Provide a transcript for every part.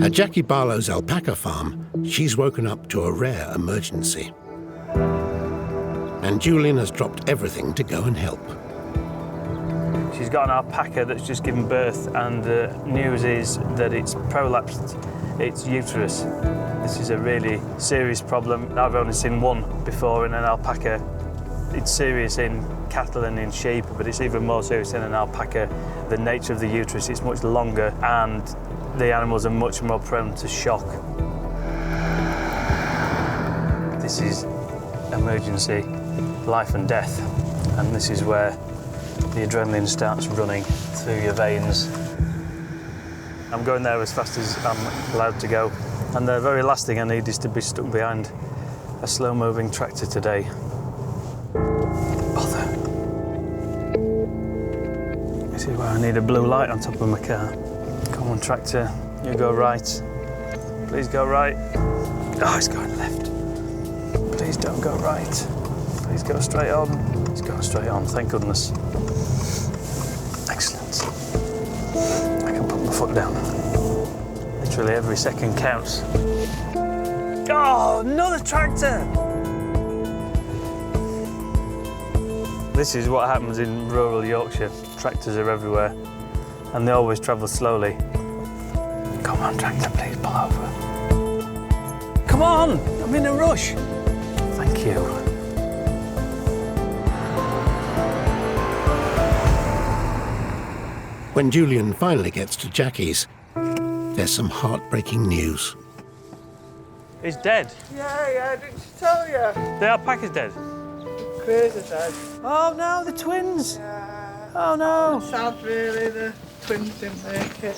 At Jackie Barlow's alpaca farm, she's woken up to a rare emergency. And Julian has dropped everything to go and help. She's got an alpaca that's just given birth, and the news is that it's prolapsed its uterus. This is a really serious problem. I've only seen one before in an alpaca. It's serious in cattle and in sheep, but it's even more serious in an alpaca. The nature of the uterus is much longer, and the animals are much more prone to shock. This is emergency, life and death, and this is where the adrenaline starts running through your veins. I'm going there as fast as I'm allowed to go, and the very last thing I need is to be stuck behind a slow-moving tractor today. Bother. This is where I need a blue light on top of my car. Come on, tractor, you go right. Please go right. Oh, it's going left. Please don't go right. Please go straight on. It's going straight on, thank goodness. Excellent. I can put my foot down. Literally every second counts. Oh, another tractor! This is what happens in rural Yorkshire. Tractors are everywhere, and they always travel slowly. Come on, tractor, please pull over. Come on, I'm in a rush. Thank you. When Julian finally gets to Jackie's, there's some heartbreaking news. He's dead. Yeah, didn't she tell you? The alpaca's dead. Crazy dead. Oh no, the twins. Yeah. Oh no. Sad, really, the twins didn't make it.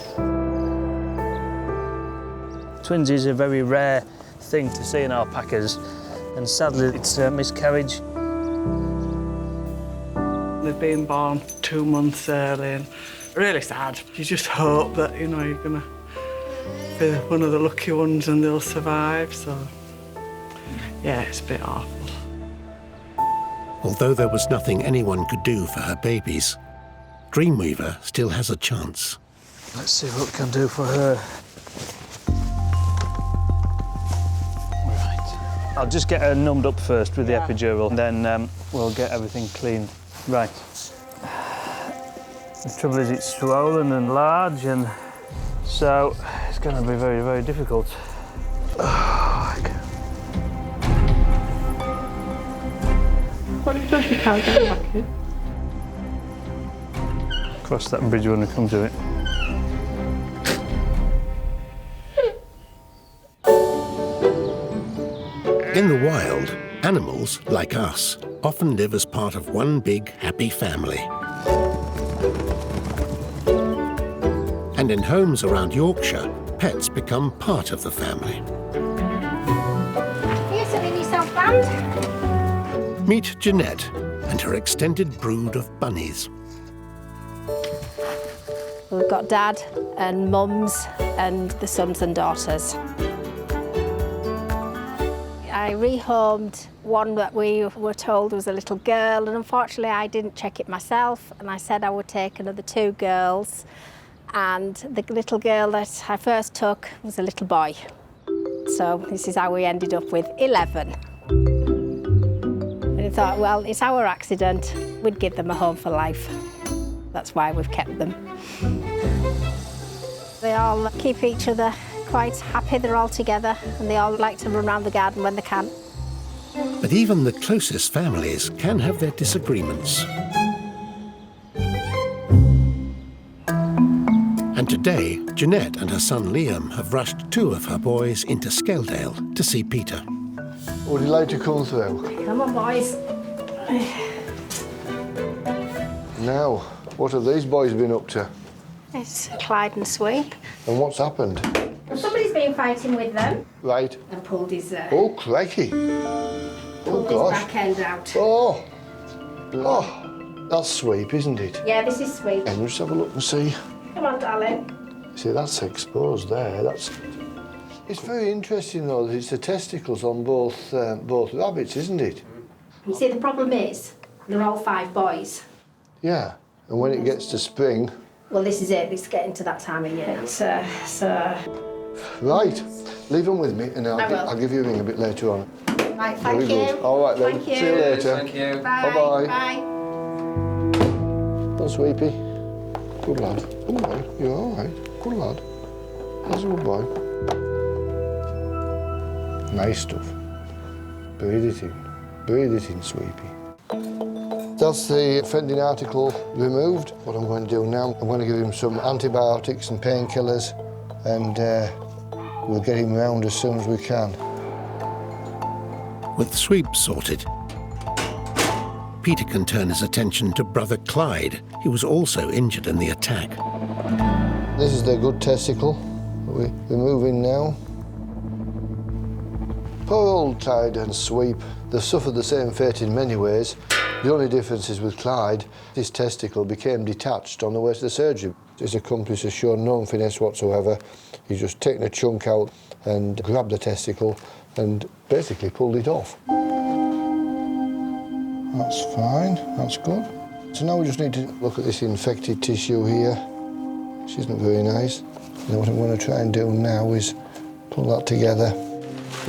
Twins is a very rare thing to see in alpacas, and sadly it's a miscarriage. They've been born 2 months early, and really sad. You just hope that, you know, you're gonna be one of the lucky ones and they'll survive, so yeah, it's a bit awful. Although there was nothing anyone could do for her babies, Dreamweaver still has a chance. Let's see what we can do for her. Right. I'll just get her numbed up first with the epidural, and then we'll get everything cleaned. Right. The trouble is it's swollen and large, and so it's going to be very, very difficult. What if you can't get back in? Cross that bridge when we come to it. In the wild, animals, like us, often live as part of one big, happy family. And in homes around Yorkshire, pets become part of the family. Here's something yourself, band. Meet Jeanette and her extended brood of bunnies. We've got Dad and Mums and the sons and daughters. I rehomed one that we were told was a little girl, and unfortunately I didn't check it myself, and I said I would take another 2 girls, and the little girl that I first took was a little boy. So this is how we ended up with 11. And I thought, well, it's our accident, we'd give them a home for life. That's why we've kept them. They all keep each other quite happy, they're all together, and they all like to run around the garden when they can. But even the closest families can have their disagreements. And today, Jeanette and her son Liam have rushed 2 of her boys into Scaledale to see Peter. Would you like to come through? Come on, boys. Now, what have these boys been up to? It's Clyde and Sweep. And what's happened? Somebody's been fighting with them. Right. And pulled his, Oh, crikey. pulled his back end out. Oh. Oh. That's Sweep, isn't it? Yeah, this is Sweep. And just have a look and see. Come on, darling. See, that's exposed there. That's. It's very interesting, though, that it's the testicles on both rabbits, isn't it? You see, the problem is, they're all 5 boys. Yeah. And when it gets to spring, Well, this is it. It's getting to that time of year. Right, leave them with me and I will. I'll give you a ring a bit later on. Right, thank Very you. good. All right then, Thank you. see you later. Thank you. Bye. Bye-bye. Bye. Well, Sweepy, good lad. Good boy, you're all right. Good lad. That's a good boy. Nice stuff. Breathe it in. Breathe it in, Sweepy. That's the offending article removed. What I'm going to do now, I'm going to give him some antibiotics and painkillers, and we'll get him round as soon as we can. With Sweep sorted, Peter can turn his attention to brother Clyde. He was also injured in the attack. This is the good testicle that we're removing now. Poor old Clyde and Sweep, they've suffered the same fate in many ways. The only difference is with Clyde, his testicle became detached on the way to the surgery. His accomplice has shown no finesse whatsoever. He's just taken a chunk out and grabbed the testicle and basically pulled it off. That's fine, that's good. So now we just need to look at this infected tissue here, which isn't very nice. And what I'm going to try and do now is pull that together.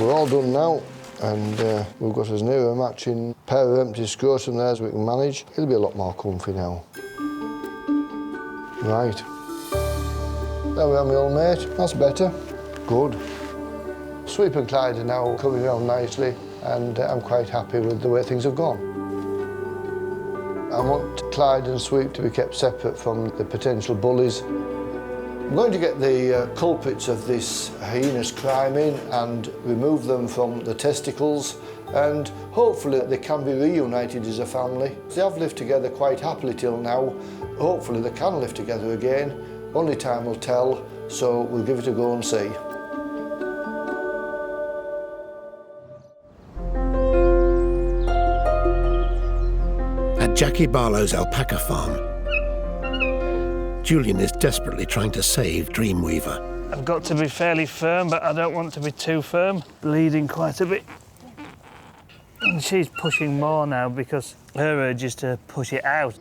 We're all done now, and we've got as near a matching pair of empty scrotum there as we can manage. It'll be a lot more comfy now. Right. There we are, my old mate. That's better. Good. Sweep and Clyde are now coming around nicely, and I'm quite happy with the way things have gone. I want Clyde and Sweep to be kept separate from the potential bullies. I'm going to get the culprits of this heinous crime in and remove them from the testicles, and hopefully they can be reunited as a family. They have lived together quite happily till now. Hopefully they can live together again. Only time will tell, so we'll give it a go and see. At Jackie Barlow's alpaca farm, Julian is desperately trying to save Dreamweaver. I've got to be fairly firm, but I don't want to be too firm. Bleeding quite a bit. And she's pushing more now because her urge is to push it out.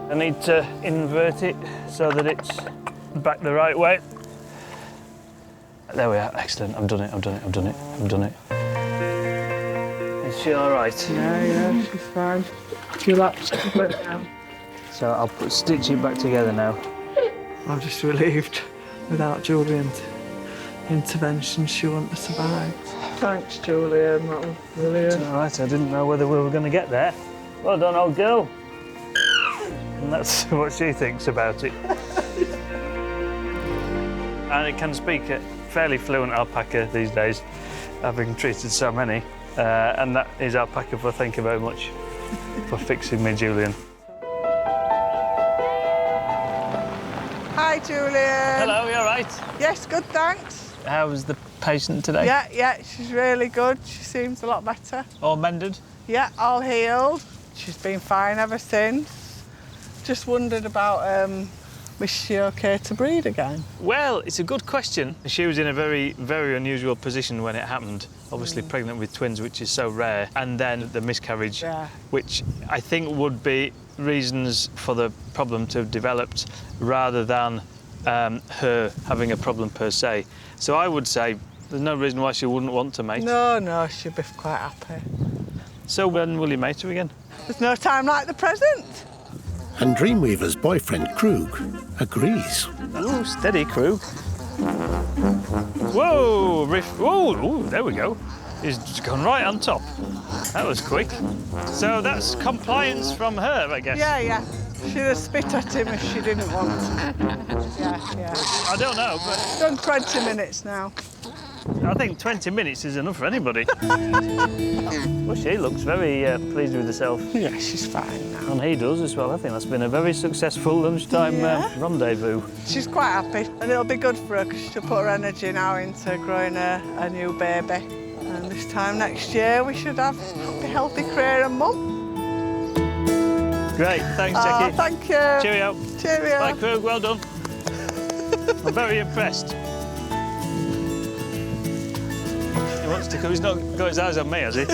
I need to invert it so that it's back the right way. There we are, excellent. I've done it, I've done it, I've done it, I've done it. Is she all right? Yeah, she's fine. Two laps to put it down. So I'll stitch it back together now. I'm just relieved. Without Julian's intervention, she wouldn't have survived. Thanks, Julian. That was brilliant. All right, I didn't know whether we were going to get there. Well done, old girl. And that's what she thinks about it. And it can speak a fairly fluent alpaca these days, having treated so many. And that is Alpaca for thank you very much for fixing me, Julian. Hi, Julian. Hello, you all right? Yes, good, thanks. How was the patient today? Yeah, she's really good. She seems a lot better. All mended? Yeah, all healed. She's been fine ever since. Just wondered about, was she okay to breed again? Well, it's a good question. She was in a very, very unusual position when it happened. Obviously pregnant with twins, which is so rare, and then the miscarriage, which I think would be reasons for the problem to have developed rather than her having a problem per se. So I would say there's no reason why she wouldn't want to mate. No, she'd be quite happy. So when will you mate her again? There's no time like the present. And Dreamweaver's boyfriend, Krug, agrees. Oh, steady, Krug. Whoa, whoa, there we go. He's gone right on top. That was quick. So that's compliance from her, I guess. Yeah. She'd have spit at him if she didn't want to. Yeah. I don't know, but... Done 20 minutes now. I think 20 minutes is enough for anybody. Well, she looks very pleased with herself. Yeah, she's fine now. And he does as well. I think that's been a very successful lunchtime rendezvous. She's quite happy, and it'll be good for her because she'll put her energy now into growing a new baby. And this time next year, we should have a healthy career and mum. Great, thanks, Jackie. Oh, thank you. Cheerio. Cheerio. Bye, Krug, well done. I'm very impressed. much to come. He's not got his eyes on me, has he?